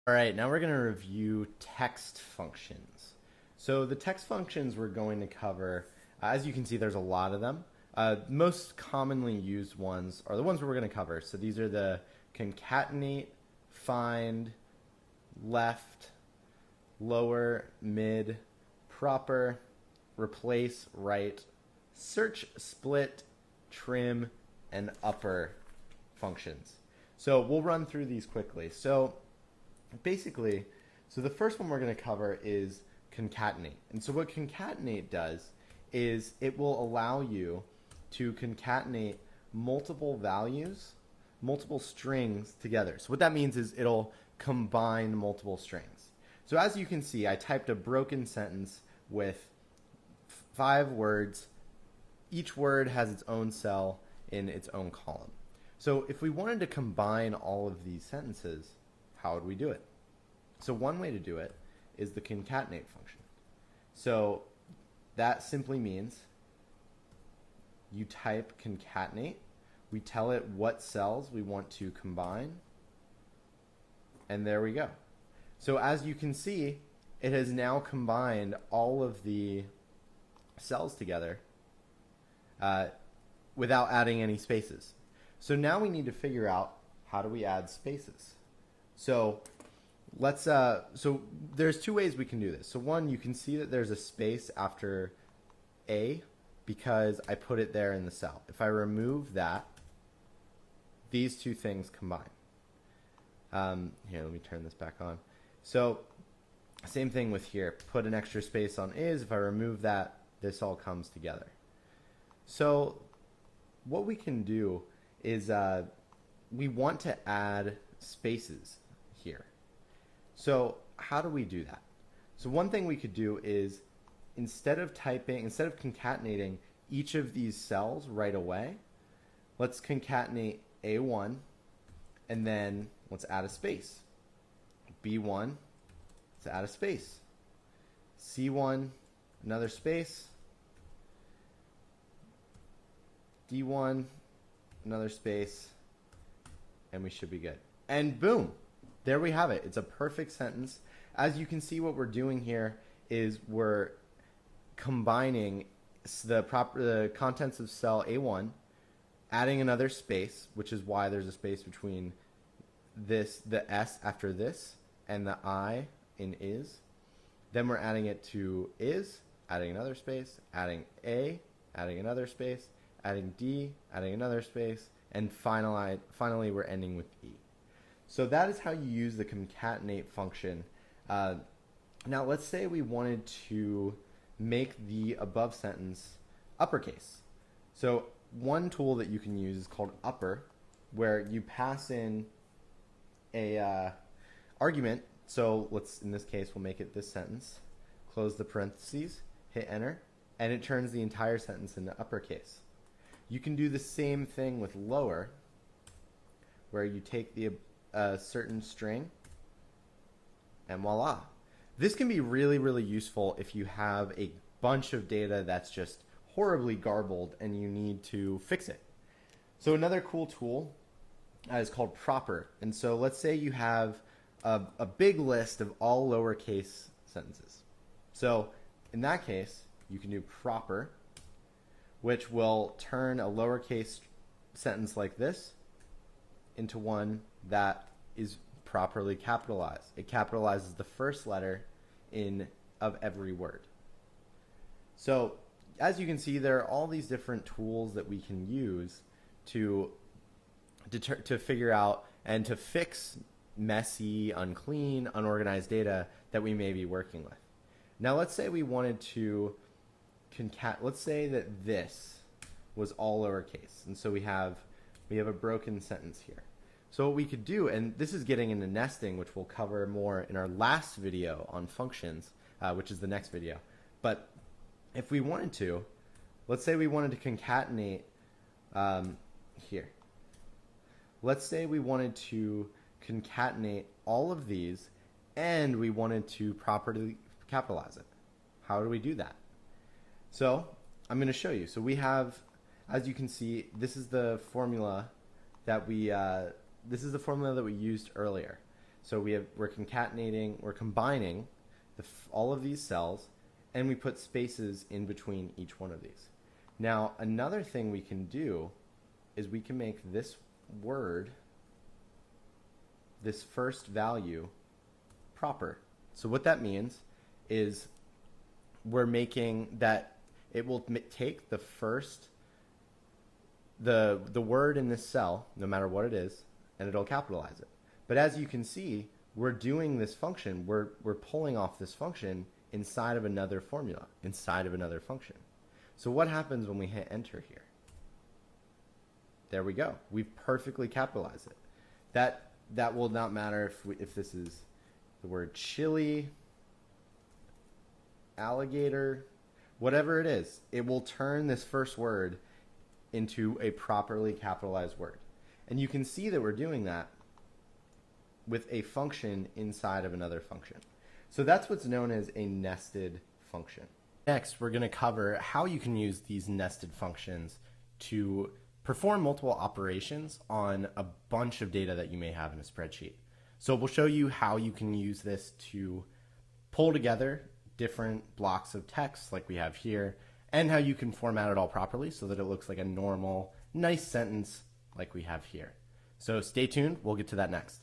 All right, now we're going to review text functions. So the text functions we're going to cover, as you can see, there's a lot of them. Most commonly used ones are the ones we're going to cover. So these are the concatenate, find, left, lower, mid, proper, replace, right, search, split, trim, and upper functions. So we'll run through these quickly. So basically, the first one we're going to cover is concatenate. And so what concatenate does is it will allow you to concatenate multiple values, multiple strings together. So what that means is it'll combine multiple strings. So as you can see, I typed a broken sentence with 5 words. Each word has its own cell in its own column. So if we wanted to combine all of these sentences, how would we do it? So one way to do it is the concatenate function. So that simply means you type concatenate, we tell it what cells we want to combine, and there we go. So as you can see, it has now combined all of the cells together without adding any spaces. So now we need to figure out how do we add spaces. So let's so there's 2 ways we can do this. So one, you can see that there's a space after A because I put it there in the cell. If I remove that, these 2 things combine. Here, let me turn this back on. So same thing with here. Put an extra space on is. If I remove that, this all comes together. So what we can do is we want to add spaces here. So how do we do that? So one thing we could do is instead of concatenating each of these cells right away, let's concatenate A1 and then let's add a space. B1, let's add a space. C1, another space. D1, another space, and we should be good. And boom, there we have it. It's a perfect sentence. As you can see, what we're doing here is we're combining the contents of cell A1, adding another space, which is why there's a space between this, the S after this, and the I in is. Then we're adding it to is, adding another space, adding A, adding another space, adding D, adding another space, and finally we're ending with E. So that is how you use the concatenate function. Now let's say we wanted to make the above sentence uppercase. So one tool that you can use is called upper, where you pass in a argument. So in this case, we'll make it this sentence. Close the parentheses, hit enter, and it turns the entire sentence into uppercase. You can do the same thing with lower, where you take the certain string, and voila. This can be really, really useful if you have a bunch of data that's just horribly garbled and you need to fix it. So another cool tool is called proper. And so let's say you have a big list of all lowercase sentences. So in that case, you can do proper, which will turn a lowercase sentence like this into one that is properly capitalized. It capitalizes the first letter of every word. So as you can see, there are all these different tools that we can use to figure out and to fix messy, unclean, unorganized data that we may be working with. Now let's say we wanted to let's say that this was all lowercase, and so we have a broken sentence here. So what we could do, and this is getting into nesting, which we'll cover more in our last video on functions, which is the next video. But if we wanted to, let's say we wanted to concatenate here. Let's say we wanted to concatenate all of these, and we wanted to properly capitalize it. How do we do that? So I'm going to show you. So we have, as you can see, this is the formula that we used earlier. So we're concatenating, we're combining all of these cells, and we put spaces in between each one of these. Now, another thing we can do is we can make this word, this first value, proper. So what that means is we're making that it will take the first, the word in this cell, no matter what it is, and it'll capitalize it. But as you can see, we're doing this function, we're pulling off this function inside of another formula, inside of another function. So what happens when we hit enter here? There we go. We've perfectly capitalized it. That will not matter if this is the word chili, alligator, whatever it is. It will turn this first word into a properly capitalized word. And you can see that we're doing that with a function inside of another function. So that's what's known as a nested function. Next, we're going to cover how you can use these nested functions to perform multiple operations on a bunch of data that you may have in a spreadsheet. So we'll show you how you can use this to pull together different blocks of text like we have here, and how you can format it all properly so that it looks like a normal, nice sentence like we have here. So stay tuned, we'll get to that next.